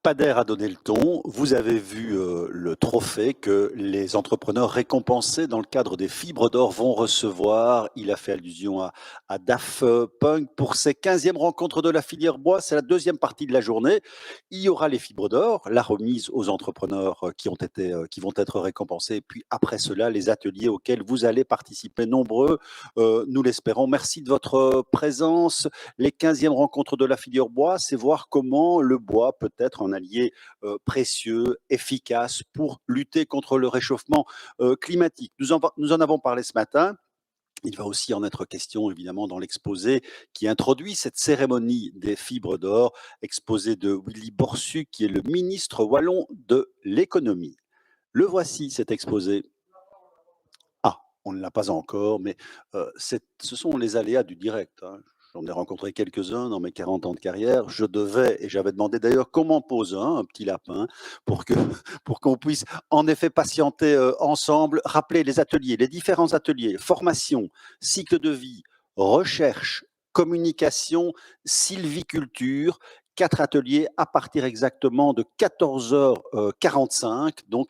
Pader a donné le ton. Vous avez vu le trophée que les entrepreneurs récompensés dans le cadre des Fibres d'Or vont recevoir. Il a fait allusion à Daft Punk pour ses 15e rencontres de la filière bois. C'est la deuxième partie de la journée. Il y aura les Fibres d'Or, la remise aux entrepreneurs qui vont être récompensés. Puis après cela, les ateliers auxquels vous allez participer nombreux, nous l'espérons. Merci de votre présence. Les 15e rencontres de la filière bois, c'est voir comment le bois peut être un allié précieux, efficace pour lutter contre le réchauffement climatique. Nous en avons parlé ce matin. Il va aussi en être question, évidemment, dans l'exposé qui introduit cette cérémonie des Fibres d'Or, exposé de Willy Borsu, qui est le ministre wallon de l'économie. Le voici, cet exposé. Ah, on ne l'a pas encore, mais ce sont les aléas du direct, hein. J'en ai rencontré quelques-uns dans mes 40 ans de carrière. Je devais, et j'avais demandé d'ailleurs qu'on m'en pose un petit lapin, pour que pour qu'on puisse en effet patienter ensemble, rappeler les ateliers, les différents ateliers, formation, cycle de vie, recherche, communication, sylviculture. 4 ateliers à partir exactement de 14h45, donc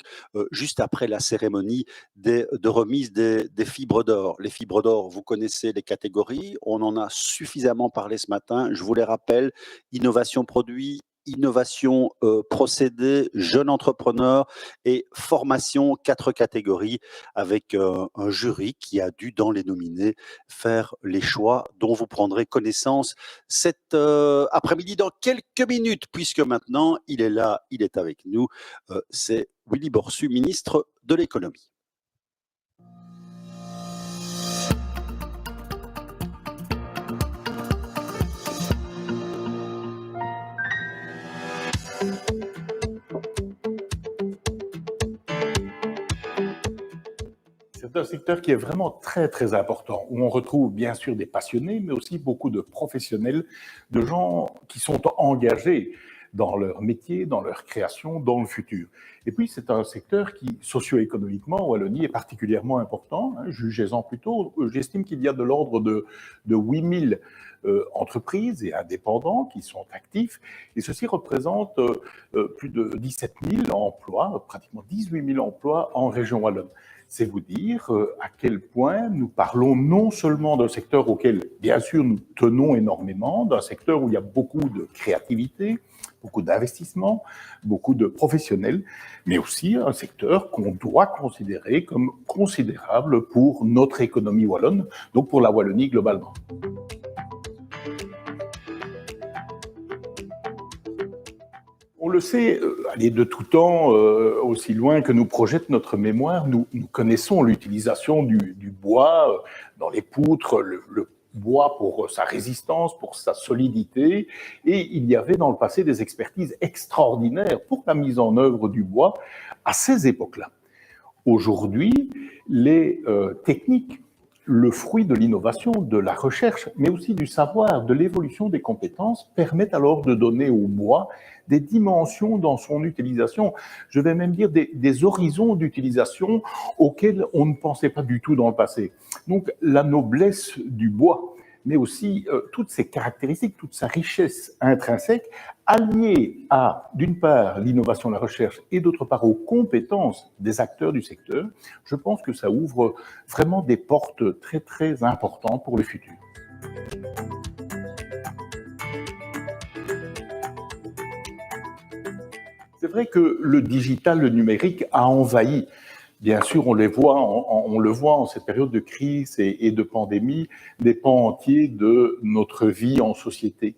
juste après la cérémonie de remise des Fibres d'Or. Les Fibres d'Or, vous connaissez les catégories, on en a suffisamment parlé ce matin, je vous les rappelle: innovation produit, innovation procédé, jeune entrepreneur et formation, 4 catégories, avec un jury qui a dû, dans les nominés, faire les choix dont vous prendrez connaissance cet après-midi dans quelques minutes, puisque maintenant il est là, il est avec nous. C'est Willy Borsu, ministre de l'économie. C'est un secteur qui est vraiment très, très important, où on retrouve bien sûr des passionnés, mais aussi beaucoup de professionnels, de gens qui sont engagés dans leur métier, dans leur création, dans le futur. Et puis, c'est un secteur qui, socio-économiquement, en Wallonie, est particulièrement important. Jugez-en plutôt. J'estime qu'il y a de l'ordre de 8000 entreprises et indépendants qui sont actifs. Et ceci représente plus de 17 000 emplois, pratiquement 18 000 emplois en région wallonne. C'est vous dire à quel point nous parlons non seulement d'un secteur auquel, bien sûr, nous tenons énormément, d'un secteur où il y a beaucoup de créativité, beaucoup d'investissement, beaucoup de professionnels, mais aussi un secteur qu'on doit considérer comme considérable pour notre économie wallonne, donc pour la Wallonie globalement. On le sait, de tout temps, aussi loin que nous projette notre mémoire, nous connaissons l'utilisation du bois dans les poutres, le bois pour sa résistance, pour sa solidité, et il y avait dans le passé des expertises extraordinaires pour la mise en œuvre du bois à ces époques-là. Aujourd'hui, les techniques, le fruit de l'innovation, de la recherche, mais aussi du savoir, de l'évolution des compétences, permettent alors de donner au bois des dimensions dans son utilisation, je vais même dire des horizons d'utilisation auxquels on ne pensait pas du tout dans le passé. Donc la noblesse du bois, mais aussi toutes ses caractéristiques, toute sa richesse intrinsèque, alliée à, d'une part, l'innovation, la recherche, et d'autre part, aux compétences des acteurs du secteur, je pense que ça ouvre vraiment des portes très, très importantes pour le futur. C'est vrai que le digital, le numérique a envahi. Bien sûr, on le voit en cette période de crise et de pandémie, des pans entiers de notre vie en société.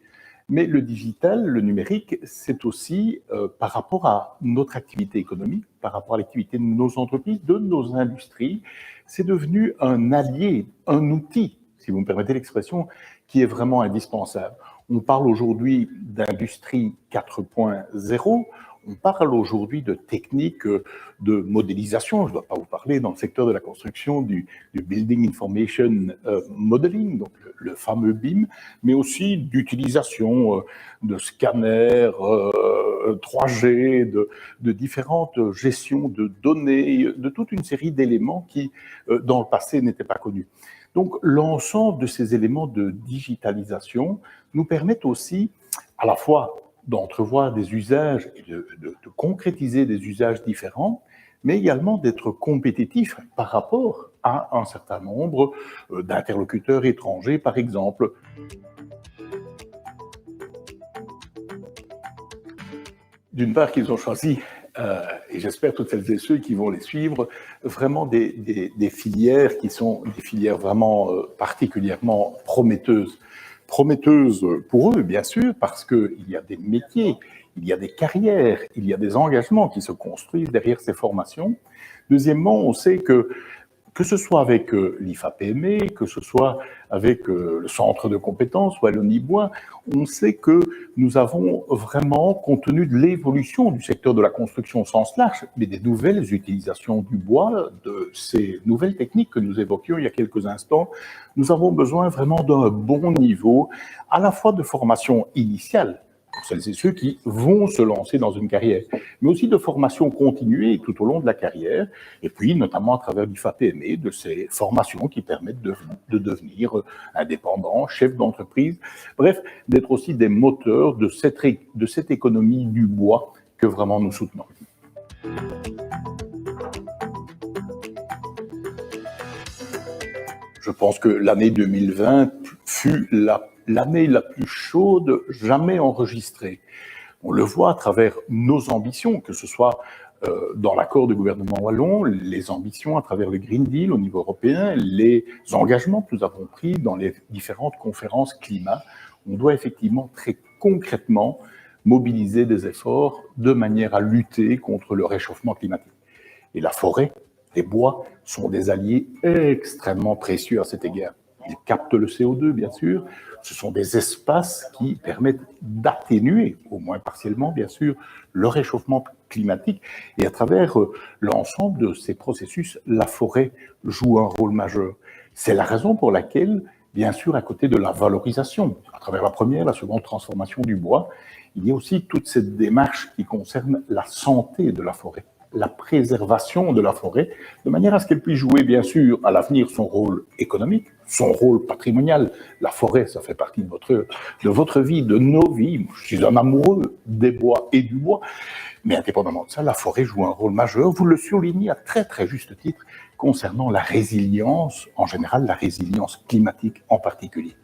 Mais le digital, le numérique, c'est aussi par rapport à notre activité économique, par rapport à l'activité de nos entreprises, de nos industries, c'est devenu un allié, un outil, si vous me permettez l'expression, qui est vraiment indispensable. On parle aujourd'hui d'industrie 4.0, on parle aujourd'hui de techniques de modélisation. Je ne dois pas vous parler dans le secteur de la construction du Building Information Modeling, donc le fameux BIM, mais aussi d'utilisation de scanners 3G, de différentes gestions de données, de toute une série d'éléments qui, dans le passé, n'étaient pas connus. Donc, l'ensemble de ces éléments de digitalisation nous permettent aussi, à la fois d'entrevoir des usages et de concrétiser des usages différents, mais également d'être compétitif par rapport à un certain nombre d'interlocuteurs étrangers, par exemple. D'une part, qu'ils ont choisi, et j'espère toutes celles et ceux qui vont les suivre, vraiment des filières qui sont des filières vraiment particulièrement prometteuses. Prometteuses pour eux, bien sûr, parce qu'il y a des métiers, il y a des carrières, il y a des engagements qui se construisent derrière ces formations. Deuxièmement, on sait que ce soit avec l'IFAPME, que ce soit avec le centre de compétences Wallonie-Bois, on sait que nous avons vraiment, compte tenu de l'évolution du secteur de la construction au sens large, mais des nouvelles utilisations du bois, de ces nouvelles techniques que nous évoquions il y a quelques instants, nous avons besoin vraiment d'un bon niveau, à la fois de formation initiale, pour celles et ceux qui vont se lancer dans une carrière, mais aussi de formation continuée tout au long de la carrière, et puis notamment à travers l'IFAPME, de ces formations qui permettent de devenir indépendant, chef d'entreprise, bref, d'être aussi des moteurs de cette économie du bois que vraiment nous soutenons. Je pense que l'année 2020 fut l'année la plus chaude jamais enregistrée. On le voit à travers nos ambitions, que ce soit dans l'accord de gouvernement wallon, les ambitions à travers le Green Deal au niveau européen, les engagements que nous avons pris dans les différentes conférences climat. On doit effectivement très concrètement mobiliser des efforts de manière à lutter contre le réchauffement climatique. Et la forêt, les bois sont des alliés extrêmement précieux à cet égard. Ils captent le CO2, bien sûr. Ce sont des espaces qui permettent d'atténuer, au moins partiellement, bien sûr, le réchauffement climatique. Et à travers l'ensemble de ces processus, la forêt joue un rôle majeur. C'est la raison pour laquelle, bien sûr, à côté de la valorisation, à travers la première, la seconde transformation du bois, il y a aussi toute cette démarche qui concerne la santé de la forêt, la préservation de la forêt, de manière à ce qu'elle puisse jouer, bien sûr, à l'avenir son rôle économique, son rôle patrimonial. La forêt, ça fait partie de votre vie, de nos vies. Je suis un amoureux des bois et du bois, mais indépendamment de ça, la forêt joue un rôle majeur. Vous le soulignez à très très juste titre concernant la résilience, en général la résilience climatique en particulier.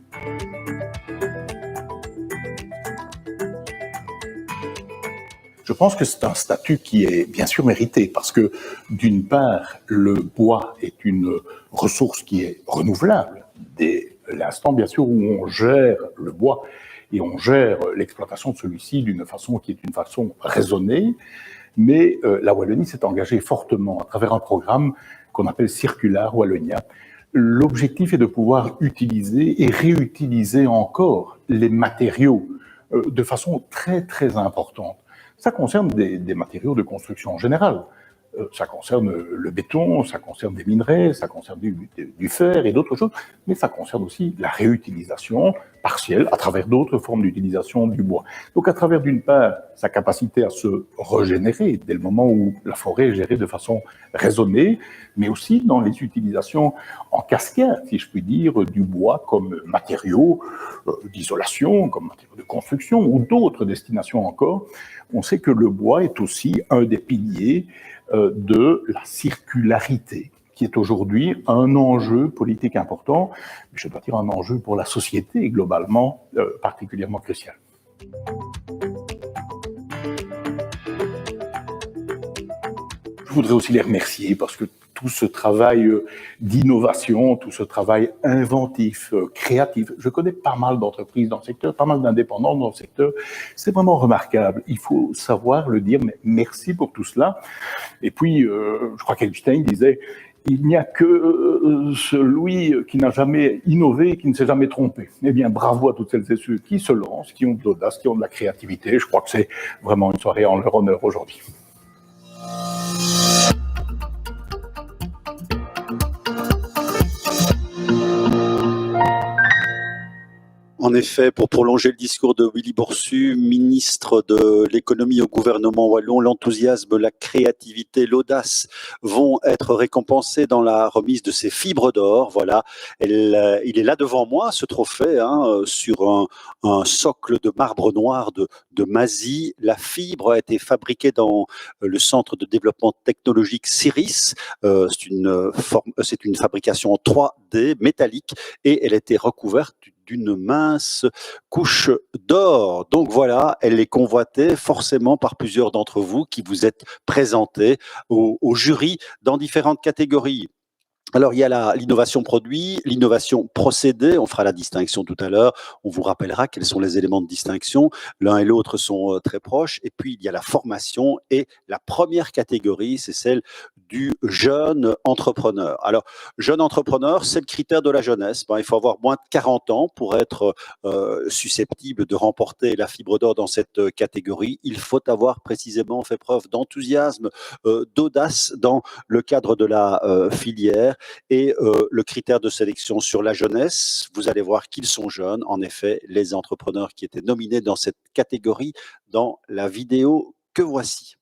Je pense que c'est un statut qui est bien sûr mérité parce que, d'une part, le bois est une ressource qui est renouvelable. Dès l'instant, bien sûr, où on gère le bois et on gère l'exploitation de celui-ci d'une façon qui est une façon raisonnée, mais la Wallonie s'est engagée fortement à travers un programme qu'on appelle Circular Wallonia. L'objectif est de pouvoir utiliser et réutiliser encore les matériaux de façon très très importante. Ça concerne des matériaux de construction en général. Ça concerne le béton, ça concerne des minerais, ça concerne du fer et d'autres choses, mais ça concerne aussi la réutilisation partielle à travers d'autres formes d'utilisation du bois. Donc à travers d'une part sa capacité à se régénérer dès le moment où la forêt est gérée de façon raisonnée, mais aussi dans les utilisations en cascade, si je puis dire, du bois comme matériau d'isolation, comme matériau de construction ou d'autres destinations encore. On sait que le bois est aussi un des piliers de la circularité, qui est aujourd'hui un enjeu politique important, mais je dois dire un enjeu pour la société globalement particulièrement crucial. Je voudrais aussi les remercier parce que tout ce travail d'innovation, tout ce travail inventif, créatif, je connais pas mal d'entreprises dans le secteur, pas mal d'indépendants dans le secteur, c'est vraiment remarquable. Il faut savoir le dire, mais merci pour tout cela. Et puis, je crois qu'Einstein disait, il n'y a que celui qui n'a jamais innové, qui ne s'est jamais trompé. Eh bien, bravo à toutes celles et ceux qui se lancent, qui ont de l'audace, qui ont de la créativité. Je crois que c'est vraiment une soirée en leur honneur aujourd'hui. En effet, pour prolonger le discours de Willy Borsu, ministre de l'économie au gouvernement wallon, l'enthousiasme, la créativité, l'audace vont être récompensés dans la remise de ces fibres d'or. Voilà, il est là devant moi, ce trophée, hein, sur un socle de marbre noir de Mazie. La fibre a été fabriquée dans le centre de développement technologique Ciris. C'est une fabrication en 3D métallique et elle a été recouverte d'une mince couche d'or. Donc voilà, elle est convoitée forcément par plusieurs d'entre vous qui vous êtes présentés au jury dans différentes catégories. Alors, il y a l'innovation produit, l'innovation procédé, on fera la distinction tout à l'heure, on vous rappellera quels sont les éléments de distinction, l'un et l'autre sont très proches, et puis il y a la formation, et la première catégorie, c'est celle du jeune entrepreneur. Alors, jeune entrepreneur, c'est le critère de la jeunesse. Il faut avoir moins de 40 ans pour être susceptible de remporter la fibre d'or dans cette catégorie. Il faut avoir précisément fait preuve d'enthousiasme, d'audace dans le cadre de la filière. Et le critère de sélection sur la jeunesse, vous allez voir qu'ils sont jeunes. En effet, les entrepreneurs qui étaient nominés dans cette catégorie dans la vidéo que voici.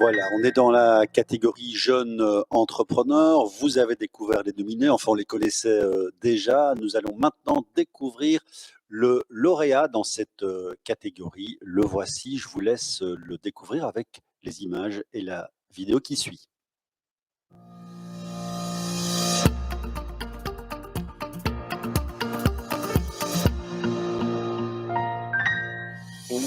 Voilà, on est dans la catégorie jeune entrepreneur. Vous avez découvert les nominés, enfin on les connaissait déjà. Nous allons maintenant découvrir le lauréat dans cette catégorie. Le voici, je vous laisse le découvrir avec les images et la vidéo qui suit.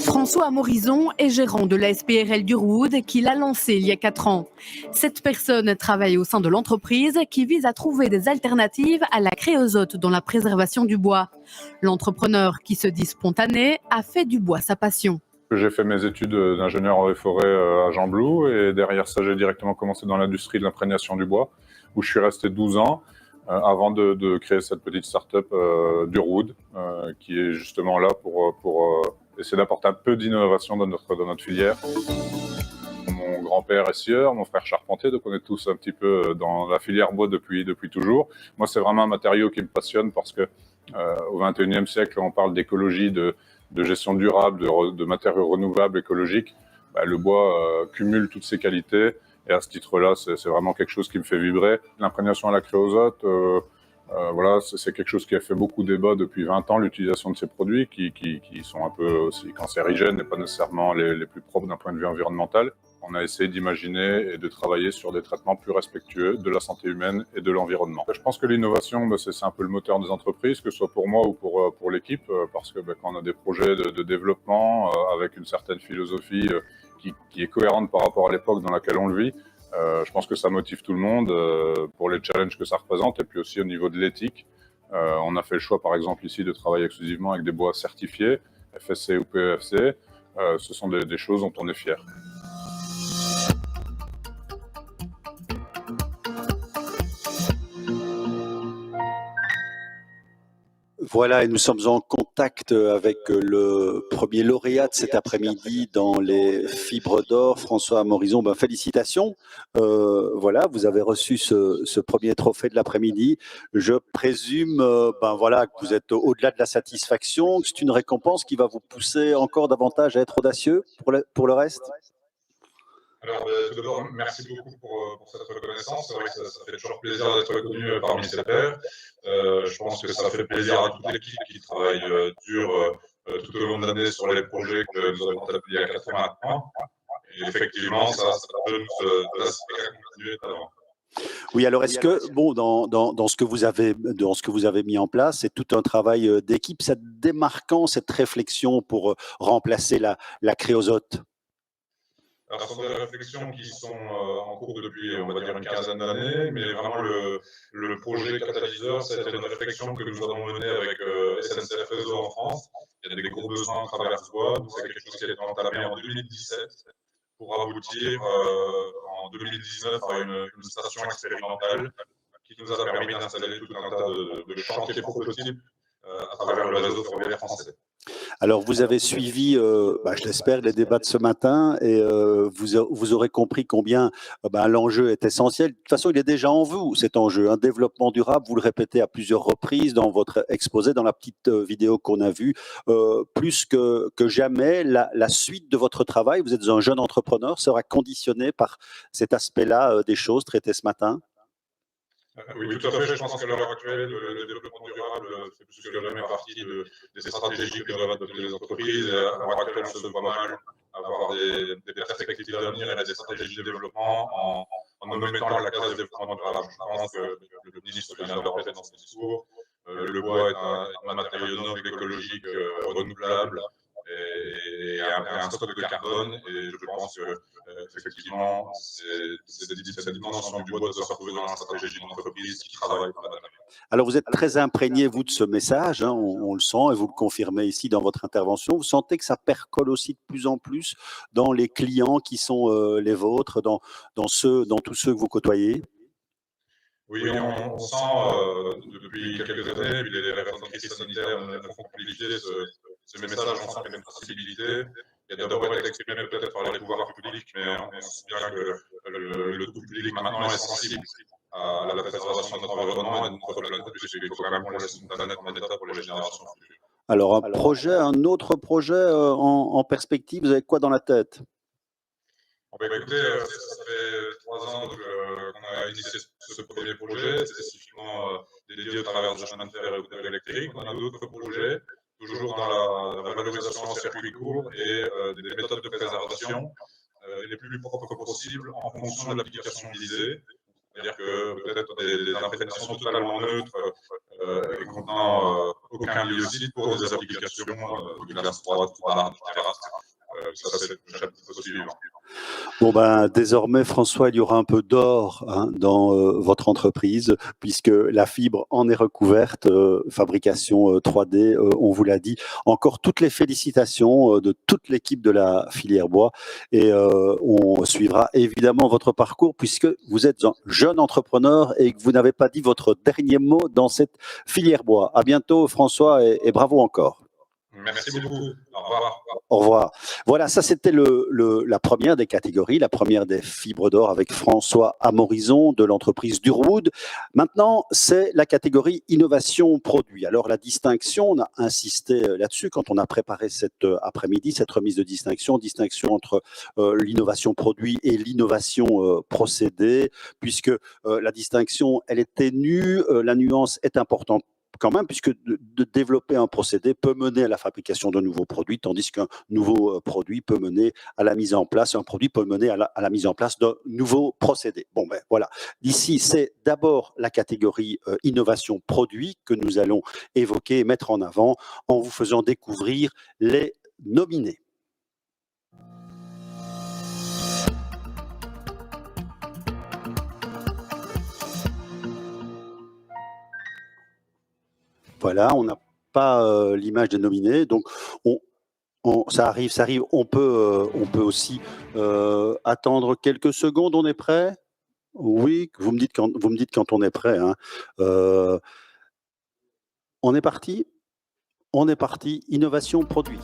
François Morison est gérant de la SPRL d'Urwood qui l'a lancé il y a 4 ans. Cette personne travaille au sein de l'entreprise qui vise à trouver des alternatives à la créosote dans la préservation du bois. L'entrepreneur, qui se dit spontané, a fait du bois sa passion. J'ai fait mes études d'ingénieur en forêt à Jean-Blou et derrière ça, j'ai directement commencé dans l'industrie de l'imprégnation du bois où je suis resté 12 ans avant de créer cette petite start-up d'Urwood qui est justement là pour essayer d'apporter un peu d'innovation dans notre filière. Mon grand-père est scieur, mon frère charpentier, donc on est tous un petit peu dans la filière bois depuis toujours. Moi, c'est vraiment un matériau qui me passionne parce que au XXIe siècle, on parle d'écologie, de gestion durable, de matériaux renouvelables, écologiques. Le bois cumule toutes ces qualités et à ce titre-là, c'est vraiment quelque chose qui me fait vibrer. L'imprégnation à la créosote, voilà, c'est quelque chose qui a fait beaucoup débat depuis 20 ans, l'utilisation de ces produits qui sont un peu aussi cancérigènes et pas nécessairement les plus propres d'un point de vue environnemental. On a essayé d'imaginer et de travailler sur des traitements plus respectueux de la santé humaine et de l'environnement. Je pense que l'innovation, c'est un peu le moteur des entreprises, que ce soit pour moi ou pour l'équipe, parce que quand on a des projets de développement avec une certaine philosophie qui est cohérente par rapport à l'époque dans laquelle on le vit, je pense que ça motive tout le monde pour les challenges que ça représente et puis aussi au niveau de l'éthique. On a fait le choix, par exemple, ici de travailler exclusivement avec des bois certifiés, FSC ou PEFC. Ce sont des choses dont on est fier. Voilà, et nous sommes en contact avec le premier lauréat de cet après-midi dans les fibres d'or, François Morison. Félicitations. Voilà, vous avez reçu ce premier trophée de l'après-midi. Je présume voilà, que vous êtes au-delà de la satisfaction, que c'est une récompense qui va vous pousser encore davantage à être audacieux pour le reste. Alors, tout d'abord, merci beaucoup pour cette reconnaissance. C'est vrai que ça fait toujours plaisir d'être reconnu parmi ses pairs. Je pense que ça fait plaisir à toute l'équipe qui travaille dur tout au long de l'année sur les projets que nous avons établis il y a 4 ans maintenant. Et effectivement, ça peut nous inciter à continuer avant. Oui, alors est-ce que, bon, dans ce que vous avez mis en place, c'est tout un travail d'équipe, cette démarquant, cette réflexion pour remplacer la créosote? Alors, ce sont des réflexions qui sont en cours depuis, on va dire, une quinzaine d'années, mais vraiment le projet catalyseur, c'était une réflexion que nous avons menée avec SNCF Réseau en France. Il y a des gros besoins à travers ce bois, donc c'est quelque chose qui a été entamé en 2017 pour aboutir en 2019 à une station expérimentale qui nous a permis d'installer tout un tas de chantiers prototypes à travers le réseau ferroviaire français. Alors, vous avez suivi, je l'espère, les débats de ce matin et vous aurez compris combien l'enjeu est essentiel. De toute façon, il est déjà en vous, cet enjeu. Un développement durable, vous le répétez à plusieurs reprises dans votre exposé, dans la petite vidéo qu'on a vue. Plus que jamais, la suite de votre travail, vous êtes un jeune entrepreneur, sera conditionnée par cet aspect-là des choses traitées ce matin. Oui, tout à fait. Je pense qu'à l'heure actuelle, le développement durable fait plus que jamais partie des stratégies que doivent adopter les entreprises. Et à l'heure actuelle, on se voit mal avoir des perspectives d'avenir et des stratégies de développement en omettant la case développement durable. Je pense que le ministre vient de le répéter dans son discours. Le bois est un matériau noble, écologique, renouvelable et un stock de carbone. Et je pense que effectivement, cette dimension du bois doit se retrouver dans la stratégie d'une entreprise qui travaille pour la nature. Alors, vous êtes très imprégné, vous, de ce message, hein, on le sent et vous le confirmez ici dans votre intervention. Vous sentez que ça percole aussi de plus en plus dans les clients qui sont les vôtres, dans tous ceux que vous côtoyez? Oui, on sent depuis quelques années, puis les raisons de crise sanitaire nous font compliquer ce message, on sent qu'il y a une possibilité. Il a d'abord été exprimé peut-être par les pouvoirs publics, mais on sait bien que le tout public maintenant est sensible à la préservation de notre environnement et de notre planète, puisqu'il faut quand même qu'on laisse une planète en état pour les générations futures. Alors, un autre projet en perspective, vous avez quoi dans la tête? Écoutez, ça fait 3 ans qu'on a initié ce premier projet, spécifiquement dédié au travers de chemin de fer et au vélo électrique. On a d'autres projets, toujours dans la valorisation en circuit court et des méthodes de préservation les plus propres possibles en fonction de l'application visée. C'est-à-dire que peut-être des imprégnations totalement neutres et contenant aucun biocide pour des applications de classe 3, etc. Ça, c'est le chapitre suivant. Bon, désormais, François, il y aura un peu d'or dans votre entreprise, puisque la fibre en est recouverte, fabrication 3D, on vous l'a dit. Encore toutes les félicitations de toute l'équipe de la filière bois, et on suivra évidemment votre parcours, puisque vous êtes un jeune entrepreneur et que vous n'avez pas dit votre dernier mot dans cette filière bois. À bientôt, François, et bravo encore. Merci beaucoup. Au revoir. Au revoir. Voilà, ça c'était la première des catégories, la première des fibres d'or avec François Amorizon de l'entreprise Durwood. Maintenant, c'est la catégorie innovation produit. Alors la distinction, on a insisté là-dessus quand on a préparé cet après-midi, cette remise de distinction entre l'innovation produit et l'innovation procédé, puisque la distinction, elle est ténue, la nuance est importante quand même, puisque de développer un procédé peut mener à la fabrication de nouveaux produits, tandis qu'un nouveau produit peut mener à la mise en place, un produit peut mener à la mise en place d'un nouveau procédé. Bon, voilà. D'ici, c'est d'abord la catégorie innovation produit que nous allons évoquer et mettre en avant en vous faisant découvrir les nominés. Voilà, on n'a pas l'image des nominés, donc ça arrive. On peut aussi attendre quelques secondes. On est prêt? Oui, vous me dites quand on est prêt. Hein. On est parti. Innovation produit.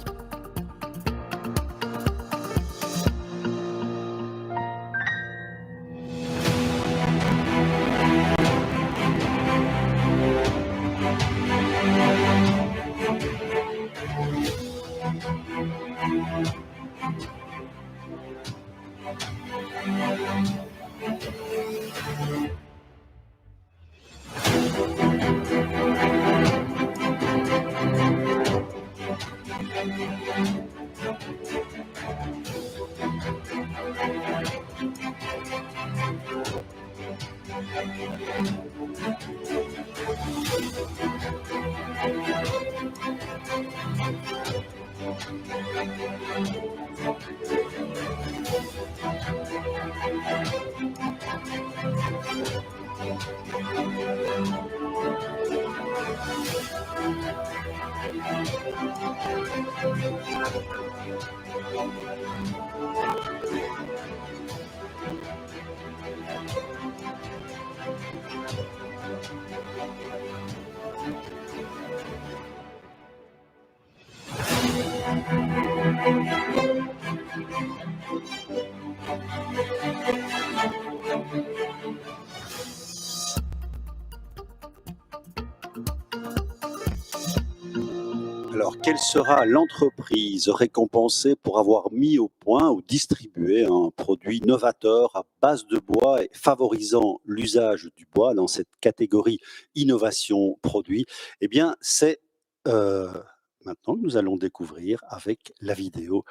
Alors, quelle sera l'entreprise récompensée pour avoir mis au point ou distribué un produit novateur à base de bois et favorisant l'usage du bois dans cette catégorie innovation produit? Eh bien, c'est maintenant que nous allons découvrir avec la vidéo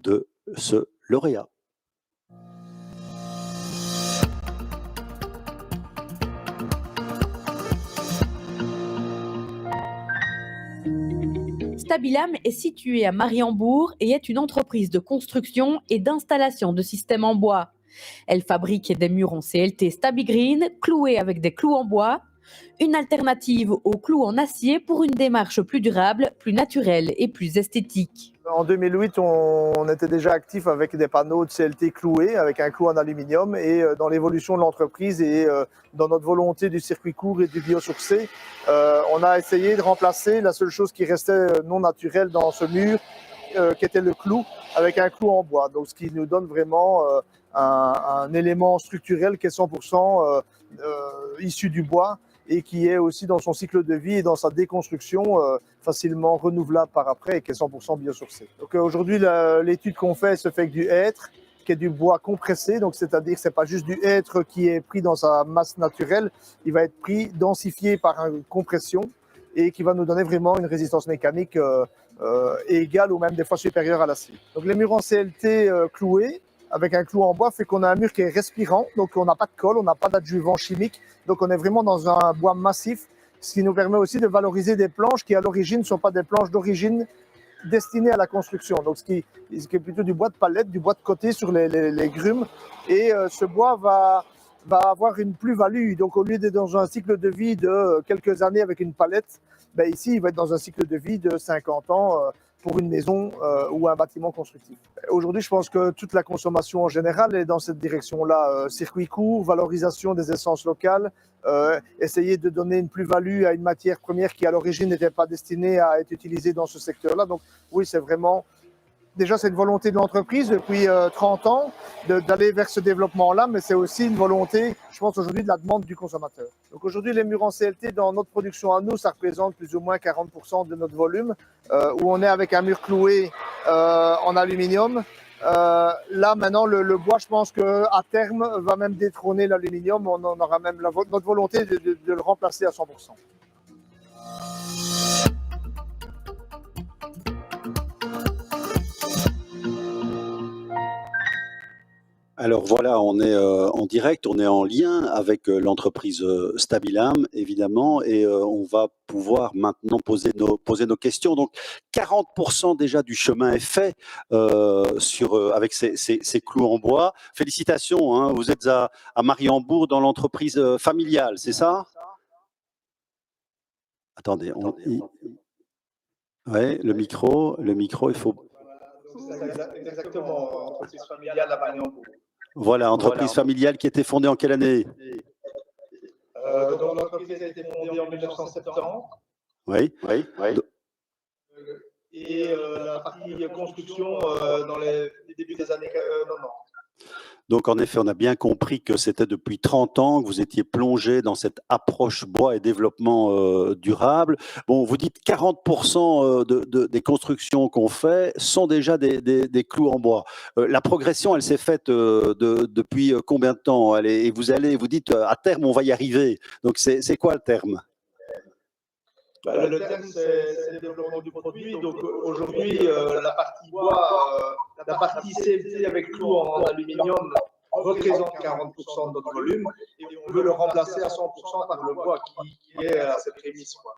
de ce lauréat. Stabilam est située à Mariembourg et est une entreprise de construction et d'installation de systèmes en bois. Elle fabrique des murs en CLT Stabigreen cloués avec des clous en bois, une alternative aux clous en acier pour une démarche plus durable, plus naturelle et plus esthétique. En 2008, on était déjà actif avec des panneaux de CLT cloués, avec un clou en aluminium. Et dans l'évolution de l'entreprise et dans notre volonté du circuit court et du biosourcé, on a essayé de remplacer la seule chose qui restait non naturelle dans ce mur, qui était le clou, avec un clou en bois. Donc, ce qui nous donne vraiment un élément structurel qui est 100% issu du bois, et qui est aussi dans son cycle de vie et dans sa déconstruction facilement renouvelable par après et qui est 100% biosourcé. Donc aujourd'hui, l'étude qu'on fait se fait avec du hêtre, qui est du bois compressé, donc c'est-à-dire que c'est pas juste du hêtre qui est pris dans sa masse naturelle, il va être pris, densifié par une compression et qui va nous donner vraiment une résistance mécanique égale ou même des fois supérieure à l'acier. Donc les murs en CLT cloués, avec un clou en bois, fait qu'on a un mur qui est respirant, donc on n'a pas de colle, on n'a pas d'adjuvant chimique, donc on est vraiment dans un bois massif, ce qui nous permet aussi de valoriser des planches qui à l'origine ne sont pas des planches d'origine destinées à la construction, donc ce qui est plutôt du bois de palette, du bois de côté sur les grumes, et ce bois va avoir une plus-value, donc au lieu d'être dans un cycle de vie de quelques années avec une palette, ben ici il va être dans un cycle de vie de 50 ans, pour une maison ou un bâtiment constructif. Aujourd'hui, je pense que toute la consommation en général est dans cette direction-là. Circuit court, valorisation des essences locales, essayer de donner une plus-value à une matière première qui à l'origine n'était pas destinée à être utilisée dans ce secteur-là. Donc oui, c'est vraiment... Déjà, c'est une volonté de l'entreprise depuis 30 ans d'aller vers ce développement-là, mais c'est aussi une volonté, je pense, aujourd'hui de la demande du consommateur. Donc aujourd'hui, les murs en CLT, dans notre production à nous, ça représente plus ou moins 40% de notre volume, où on est avec un mur cloué en aluminium. Là, maintenant, le bois, je pense qu'à terme, va même détrôner l'aluminium. On en aura même notre volonté de le remplacer à 100%. Alors voilà, on est en direct, on est en lien avec l'entreprise Stabilam, évidemment, et on va pouvoir maintenant poser nos questions. Donc, 40% déjà du chemin est fait avec ces clous en bois. Félicitations, hein, vous êtes à Mariembourg dans l'entreprise familiale, c'est ça? Attendez, ouais, le micro, il faut... Exactement, entreprise familiale à Mariembourg. Voilà, entreprise familiale qui a été fondée en quelle année? Donc l'entreprise a été fondée en 1970. Oui. Et la partie construction dans les débuts des années 90. Donc, en effet, on a bien compris que c'était depuis 30 ans que vous étiez plongé dans cette approche bois et développement durable. Bon, vous dites 40% des constructions qu'on fait sont déjà des clous en bois. La progression, elle s'est faite depuis combien de temps? Et vous dites, à terme, on va y arriver. Donc, c'est quoi le terme? Le terme, c'est le développement du produit. Donc aujourd'hui, la partie bois, la partie CLT avec clous en aluminium représente 40% de notre volume et on veut le remplacer à 100% par le bois qui est à cette prémisse, quoi.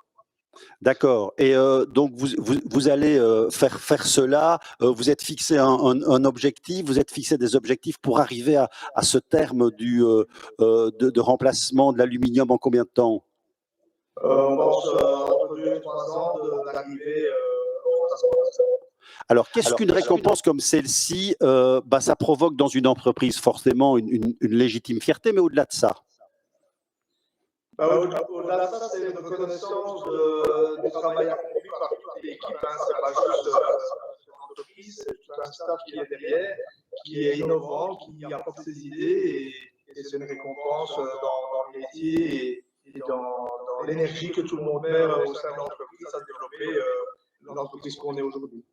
D'accord. Et donc, vous allez faire cela. Vous êtes fixé un objectif, vous êtes fixé des objectifs pour arriver à ce terme de remplacement de l'aluminium en combien de temps? On pense entre 2 et 3 ans d'arriver au remplacement. Alors, qu'est-ce qu'une récompense comme celle-ci, ça provoque dans une entreprise forcément une légitime fierté, mais au-delà de ça? Au-delà de ça, c'est une reconnaissance du travail accompli par toute l'équipe. C'est pas juste l'entreprise, c'est tout un staff qui est derrière, qui est innovant, qui apporte ses idées et c'est une récompense dans le métier et dans l'énergie que tout le monde met au sein de l'entreprise à développer l'entreprise qu'on est aujourd'hui.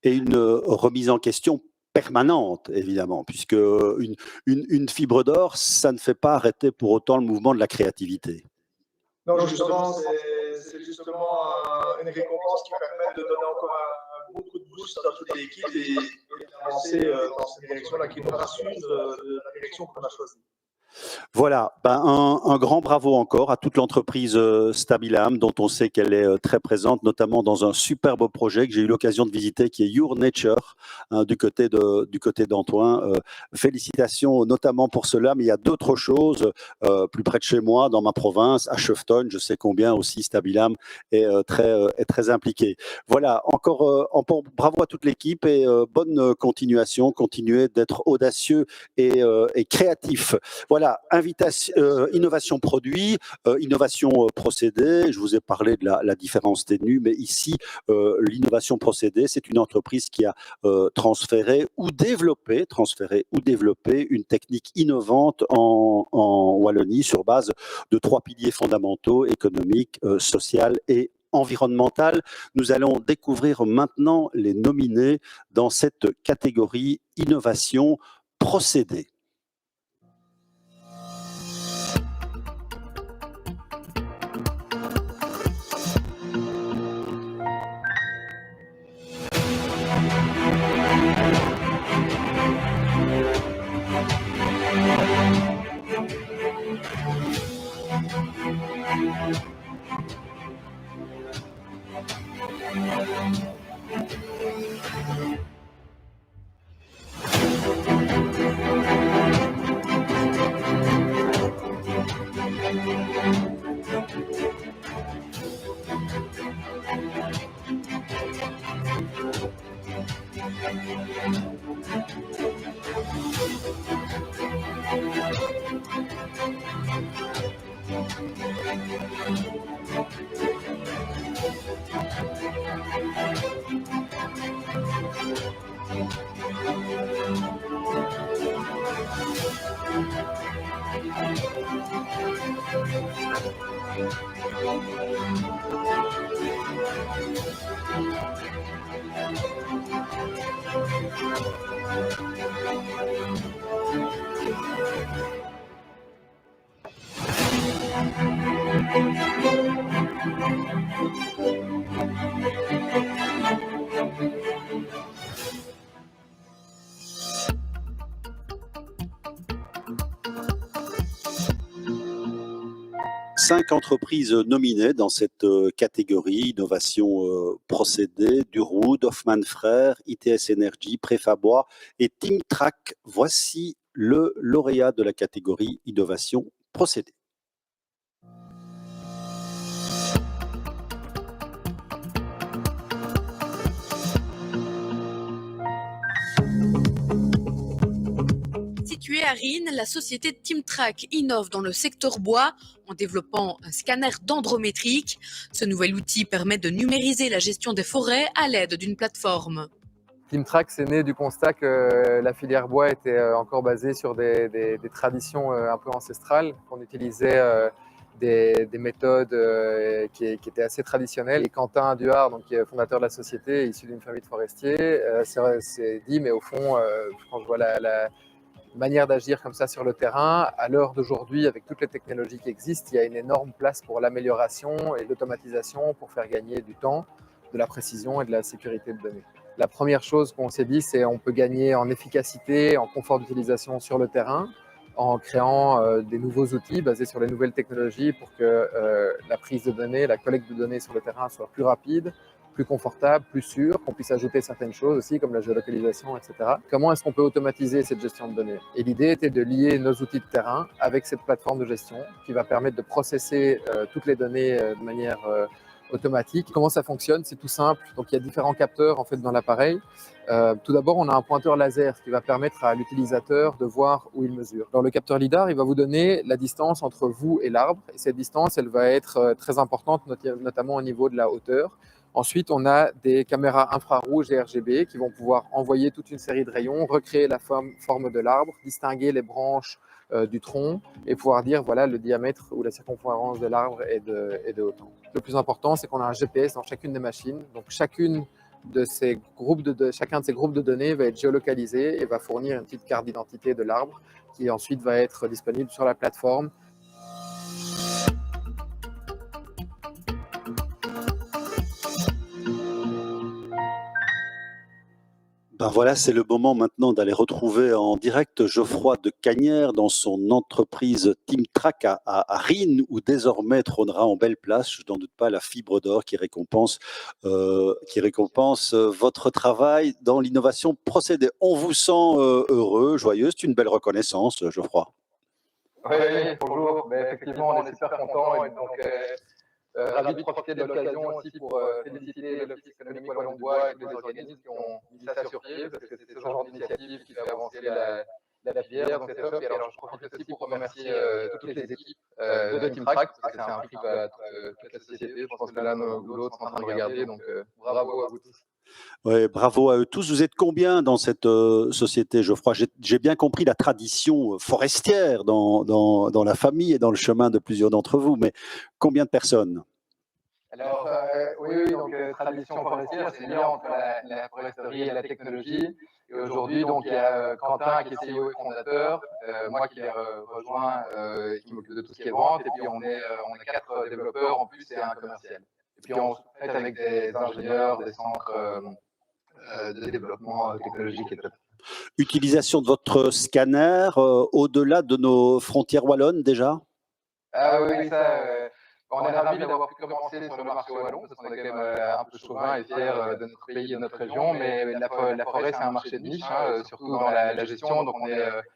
Et une remise en question permanente, évidemment, puisque une fibre d'or, ça ne fait pas arrêter pour autant le mouvement de la créativité. Non, justement, c'est justement une récompense qui permet de donner encore un bon coup de boost à toute l'équipe et d'avancer dans cette direction-là qui nous rassure de la direction qu'on a choisie. Voilà, un grand bravo encore à toute l'entreprise Stabilam, dont on sait qu'elle est très présente, notamment dans un superbe projet que j'ai eu l'occasion de visiter, qui est Your Nature, du côté d'Antoine. Félicitations notamment pour cela, mais il y a d'autres choses plus près de chez moi, dans ma province, à Chefton. Je sais combien aussi Stabilam est très impliqué. Voilà, encore bravo à toute l'équipe et bonne continuation. Continuez d'être audacieux et créatif. Voilà, innovation produit, innovation procédé. Je vous ai parlé de la différence ténue, mais ici, l'innovation procédé, c'est une entreprise qui a transféré ou développé une technique innovante en Wallonie sur base de 3 piliers fondamentaux, économiques, social et environnemental. Nous allons découvrir maintenant les nominés dans cette catégorie innovation procédé. Cinq entreprises nominées dans cette catégorie innovation procédé, Durwood, Hoffmann Frères, ITS Energy, Préfabois et TeamTrack. Voici le lauréat de la catégorie innovation procédé. Située à Rennes, la société TeamTrack innove dans le secteur bois en développant un scanner dendrométrique. Ce nouvel outil permet de numériser la gestion des forêts à l'aide d'une plateforme. TeamTrack, c'est né du constat que la filière bois était encore basée sur des traditions un peu ancestrales, qu'on utilisait des méthodes qui étaient assez traditionnelles. Et Quentin Duhard, donc, qui est fondateur de la société, issu d'une famille de forestiers, s'est dit, mais au fond, quand je vois manière d'agir comme ça sur le terrain. À l'heure d'aujourd'hui, avec toutes les technologies qui existent, il y a une énorme place pour l'amélioration et l'automatisation pour faire gagner du temps, de la précision et de la sécurité de données. La première chose qu'on s'est dit, c'est qu'on peut gagner en efficacité, en confort d'utilisation sur le terrain, en créant des nouveaux outils basés sur les nouvelles technologies pour que la prise de données, la collecte de données sur le terrain soit plus rapide, plus confortable, plus sûr, qu'on puisse ajouter certaines choses aussi comme la géolocalisation, etc. Comment est-ce qu'on peut automatiser cette gestion de données? Et l'idée était de lier nos outils de terrain avec cette plateforme de gestion qui va permettre de processer toutes les données de manière automatique. Comment ça fonctionne? C'est tout simple. Donc il y a différents capteurs en fait dans l'appareil. Tout d'abord, on a un pointeur laser qui va permettre à l'utilisateur de voir où il mesure. Dans le capteur LiDAR, il va vous donner la distance entre vous et l'arbre. Et cette distance, elle va être très importante, notamment au niveau de la hauteur. Ensuite, on a des caméras infrarouges et RGB qui vont pouvoir envoyer toute une série de rayons, recréer la forme de l'arbre, distinguer les branches du tronc et pouvoir dire voilà le diamètre ou la circonférence de l'arbre est de autant. Le plus important, c'est qu'on a un GPS dans chacune des machines. Donc chacun de ces groupes de données va être géolocalisé et va fournir une petite carte d'identité de l'arbre qui ensuite va être disponible sur la plateforme. Ben voilà, c'est le moment maintenant d'aller retrouver en direct Geoffroy de Cagnières dans son entreprise TeamTrack à Rhînes, où désormais trônera en belle place, je n'en doute pas, la fibre d'or qui récompense votre travail dans l'innovation procédée. On vous sent heureux, joyeux, c'est une belle reconnaissance, Geoffroy. Oui, bonjour. Mais effectivement, on est super contents et donc ravi de profiter de l'occasion aussi pour féliciter l'Office économique wallon-bois et tous les organismes qui ont mis ça sur pied, parce que c'est ce genre d'initiative qui fait avancer la filière, donc c'est top. Et alors, je profite aussi pour remercier toutes les équipes de TeamTrack, parce que c'est un prix à toute la société. Je pense que l'un ou l'autre sont en train de regarder, donc bravo à vous tous. Ouais, bravo à eux tous. Vous êtes combien dans cette société, Geoffroy? J'ai bien compris la tradition forestière dans la famille et dans le chemin de plusieurs d'entre vous, mais combien de personnes? Alors, oui, donc tradition forestière, c'est le lien entre la foresterie et la technologie. Et aujourd'hui, donc, il y a Quentin qui est CEO et fondateur, moi qui l'ai rejoint, qui m'occupe de tout ce qui est vente, et puis on est 4 développeurs en plus et un commercial. Et puis on se traite avec des ingénieurs, des centres de développement technologique, etc. Utilisation de votre scanner au-delà de nos frontières wallonnes déjà? Ah oui, ça, on est ravis d'avoir pu commencer sur le marché wallon, parce qu'on est quand même un peu chauvin et fiers de notre pays et de notre région, mais la forêt, c'est un marché de niche, surtout dans la gestion, donc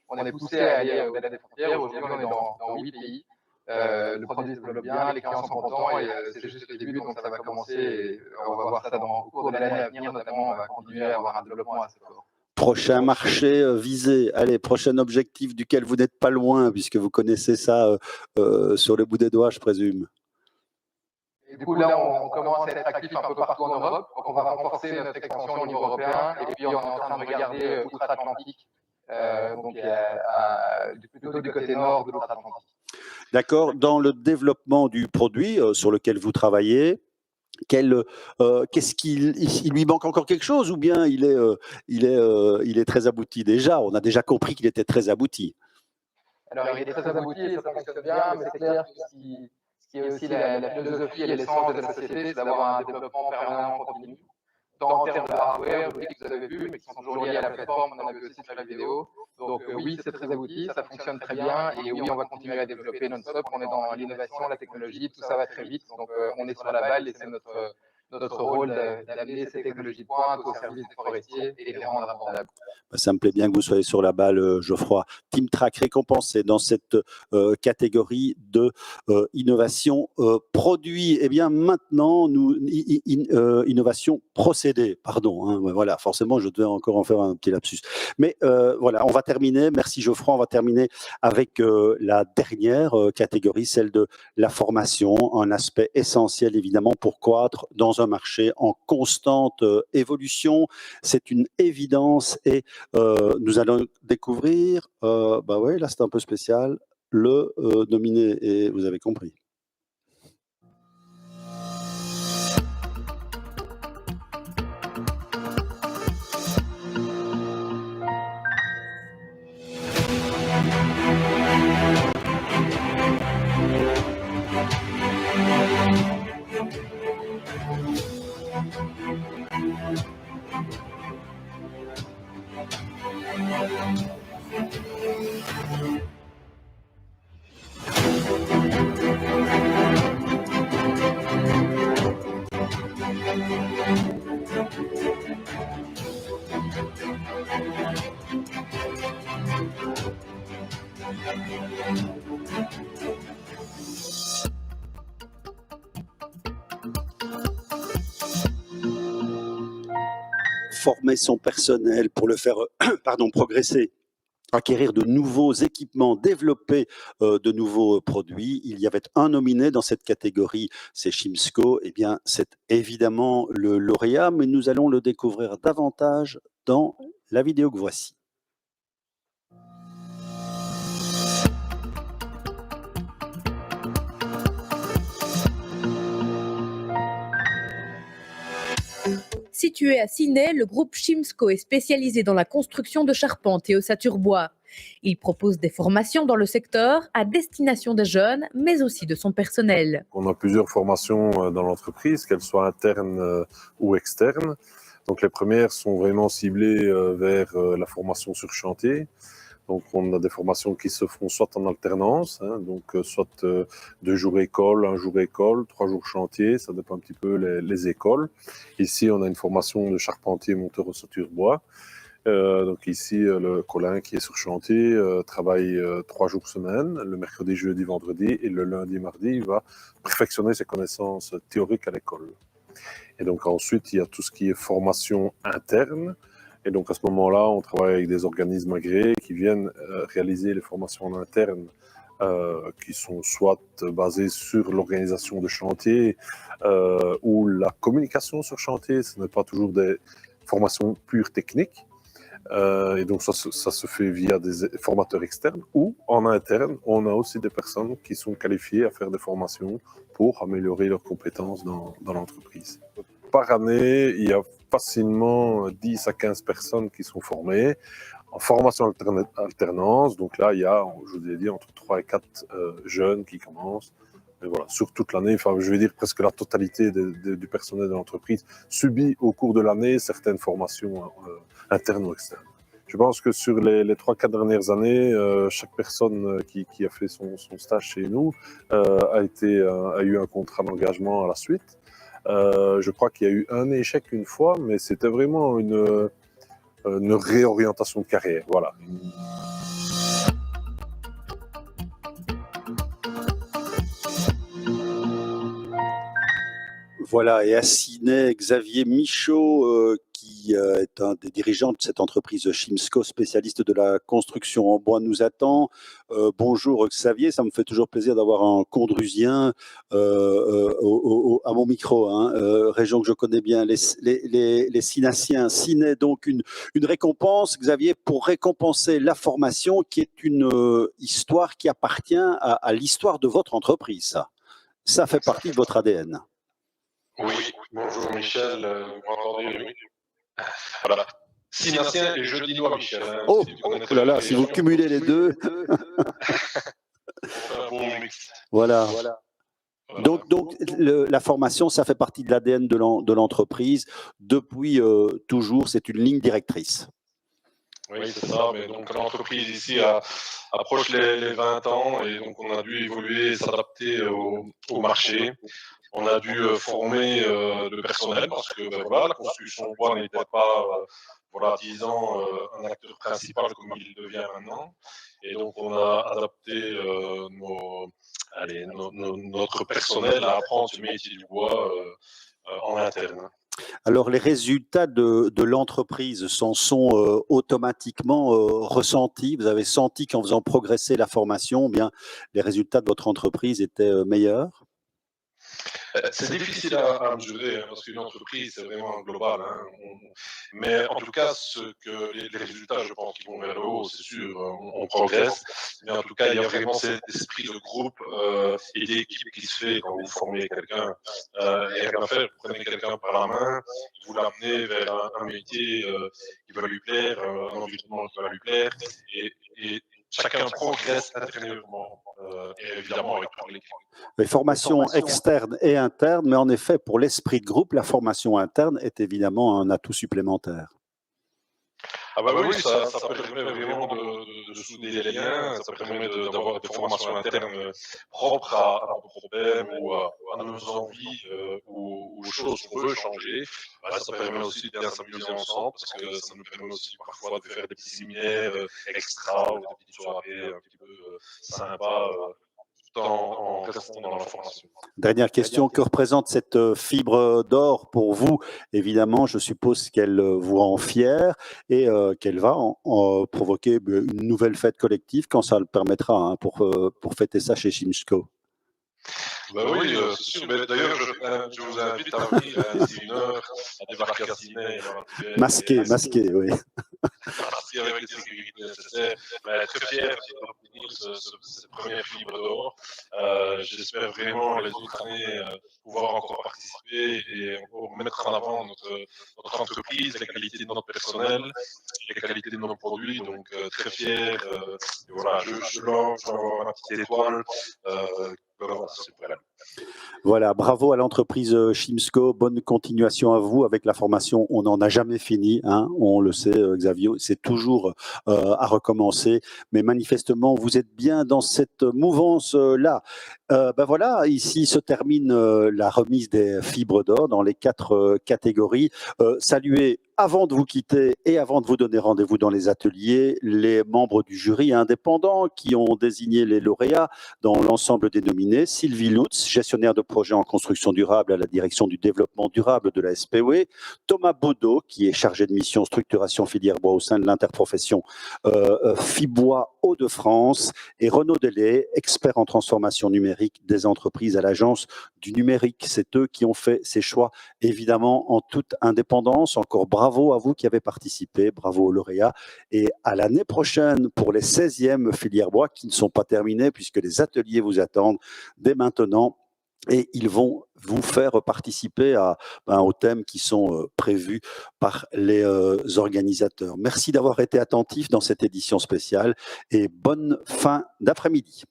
on est poussé à aller au-delà des frontières. Aujourd'hui, on est dans 8 pays. Le produit se développe bien, les clients sont contents et c'est juste le début, donc ça va commencer et on va voir ça au cours de l'année à venir, notamment, on va continuer à avoir un développement assez fort. Prochain marché visé, allez, prochain objectif duquel vous n'êtes pas loin, puisque vous connaissez ça sur le bout des doigts, je présume. Et du coup, là, on commence à être actif un peu partout en Europe, donc on va renforcer notre expansion au niveau européen, et puis on est en train de regarder outre-Atlantique, donc plutôt du côté nord de l'outre-Atlantique. D'accord. Dans le développement du produit sur lequel vous travaillez, qu'est-ce qu'il lui manque encore quelque chose, ou bien il est très abouti déjà? On a déjà compris qu'il était très abouti. Alors, il est très abouti et ça fonctionne bien, mais c'est clair que ce qui est aussi la philosophie et l'essence de la société, c'est d'avoir un développement permanent continu. Tant en termes de hardware, d'outils que vous avez vus, mais qui sont toujours liés à la plateforme, on en a vu aussi sur la vidéo. Donc oui, c'est très abouti, ça fonctionne très bien, et oui, on va continuer à développer non-stop. On est dans l'innovation, la technologie, tout ça va très vite, donc on est sur la balle et c'est notre rôle d'amener ces technologies de pointe au service des forestiers et de les rendre abordables. Ça me plaît bien que vous soyez sur la balle, Geoffroy. TeamTrack récompensé dans cette catégorie de innovation produit. Eh bien, maintenant, innovation procédée. Pardon, hein, voilà, forcément, je devais encore en faire un petit lapsus. Mais voilà, on va terminer. Merci, Geoffroy. On va terminer avec la dernière catégorie, celle de la formation, un aspect essentiel, évidemment, pour croître dans un marché en constante évolution. C'est une évidence et nous allons découvrir, bah ouais, là c'est un peu spécial, le nominé, et vous avez compris. former son personnel pour le faire progresser, acquérir de nouveaux équipements, développer de nouveaux produits. Il y avait un nominé dans cette catégorie, c'est Chimsco. Eh bien, c'est évidemment le lauréat, mais nous allons le découvrir davantage dans la vidéo que voici. Situé à Ciney, le groupe Chimsco est spécialisé dans la construction de charpentes et ossature bois. Il propose des formations dans le secteur à destination des jeunes, mais aussi de son personnel. On a plusieurs formations dans l'entreprise, qu'elles soient internes ou externes. Donc les premières sont vraiment ciblées vers la formation sur chantier. Donc on a des formations qui se font soit en alternance, soit 2 jours école, 1 jour école, 3 jours chantier, ça dépend un petit peu les écoles. Ici on a une formation de charpentier monteur ossature bois. Donc ici le Colin qui est sur chantier travaille 3 jours semaine, le mercredi, jeudi, vendredi, et le lundi, mardi il va perfectionner ses connaissances théoriques à l'école. Et donc ensuite il y a tout ce qui est formation interne. Et donc à ce moment-là, on travaille avec des organismes agréés qui viennent réaliser les formations en interne qui sont soit basées sur l'organisation de chantier ou la communication sur chantier. Ce n'est pas toujours des formations pures techniques. Et donc ça se fait via des formateurs externes ou en interne, on a aussi des personnes qui sont qualifiées à faire des formations pour améliorer leurs compétences dans l'entreprise. Par année, il y a facilement 10 à 15 personnes qui sont formées en formation alternance. Donc là, il y a, je vous ai dit, entre 3 et 4 jeunes qui commencent. Et voilà, sur toute l'année, enfin, je vais dire presque la totalité du personnel de l'entreprise subit au cours de l'année certaines formations internes ou externes. Je pense que sur les 3-4 dernières années, chaque personne qui a fait son stage chez nous a eu un contrat d'engagement à la suite. Je crois qu'il y a eu un échec une fois, mais c'était vraiment une réorientation de carrière. Voilà. Voilà, et à Ciney, Xavier Michaud, qui est un des dirigeants de cette entreprise Chimsco, spécialiste de la construction en bois, nous attend. Bonjour Xavier, ça me fait toujours plaisir d'avoir un Condrusien à mon micro, région que je connais bien, les Cinassiens. Ciney, donc une récompense, Xavier, pour récompenser la formation, qui est une histoire qui appartient à l'histoire de votre entreprise. Ça fait partie de votre ADN. Oui, bonjour Michel, vous m'entendez, oui. Voilà. Cinassien et Jeudinois, Michel. Oh là là, si vous cumulez les deux. Un bon mix. Voilà. Donc la formation, ça fait partie de l'ADN de l'entreprise. Depuis toujours, c'est une ligne directrice. Oui, c'est ça. Mais donc l'entreprise ici approche les 20 ans et donc on a dû évoluer et s'adapter au marché. On a dû former le personnel parce que la construction bois n'était pas, 10 ans, un acteur principal comme il le devient maintenant. Et donc, on a adapté notre personnel à apprendre ce métier du bois en interne. Alors, les résultats de l'entreprise s'en sont automatiquement ressentis. Vous avez senti qu'en faisant progresser la formation, bien, les résultats de votre entreprise étaient meilleurs? C'est difficile à mesurer parce qu'une entreprise, c'est vraiment global. Mais en tout cas, les résultats, je pense, qui vont vers le haut, c'est sûr, on progresse. Mais en tout cas, il y a vraiment cet esprit de groupe et d'équipe qui se fait quand vous formez quelqu'un. Il n'y a rien à faire, vous prenez quelqu'un par la main, vous l'amenez vers un métier qui va lui plaire, un environnement qui va lui plaire. Et chacun progresse intérieurement, et évidemment avec toute l'équipe. Les formations externes et internes, mais en effet, pour l'esprit de groupe, la formation interne est évidemment un atout supplémentaire. Ah bah oui, ça permet vraiment de souder les liens, ça permet d'avoir des formations internes propres à nos problèmes ou à nos envies ou aux choses qu'on veut changer. Ça permet aussi de bien s'amuser ensemble parce que ça nous permet aussi parfois de faire des petits séminaires extra ou des petites soirées un petit peu sympas en restant dans la formation. Dernière question, que représente cette fibre d'or pour vous? Évidemment, je suppose qu'elle vous rend fier et qu'elle va provoquer une nouvelle fête collective quand ça le permettra, hein, pour fêter ça chez Chimsco. Bah oui, c'est sûr. Mais d'ailleurs, je vous invite à venir à ici 1 heure, à débarquer à Sydney. Masqué, oui. Masqué avec les sécurités nécessaires. Mais très fier d'obtenir cette première fibre d'or. J'espère vraiment les autres années pouvoir encore participer et encore mettre en avant notre entreprise, la qualité de notre personnel, la qualité de nos produits. Donc très fier. Et voilà, je lance ma petite étoile. Voilà, c'est super. Voilà, bravo à l'entreprise Chimsco, bonne continuation à vous avec la formation. On n'en a jamais fini, hein, on le sait, Xavier, c'est toujours à recommencer, mais manifestement, vous êtes bien dans cette mouvance-là. Ben voilà, ici se termine la remise des fibres d'or dans les 4 catégories. Saluez avant de vous quitter et avant de vous donner rendez-vous dans les ateliers, les membres du jury indépendant qui ont désigné les lauréats dans l'ensemble des nominés. Sylvie Lutz, gestionnaire de projet en construction durable à la direction du développement durable de la SPOE. Thomas Baudot, qui est chargé de mission structuration filière bois au sein de l'interprofession Fibois Hauts-de-France. Et Renaud Delay, expert en transformation numérique des entreprises à l'agence du numérique. C'est eux qui ont fait ces choix, évidemment, en toute indépendance. Encore bravo à vous qui avez participé, bravo aux lauréats. Et à l'année prochaine pour les 16e filières bois qui ne sont pas terminées puisque les ateliers vous attendent dès maintenant. Et ils vont vous faire participer aux thèmes qui sont prévus par les organisateurs. Merci d'avoir été attentifs dans cette édition spéciale et bonne fin d'après-midi.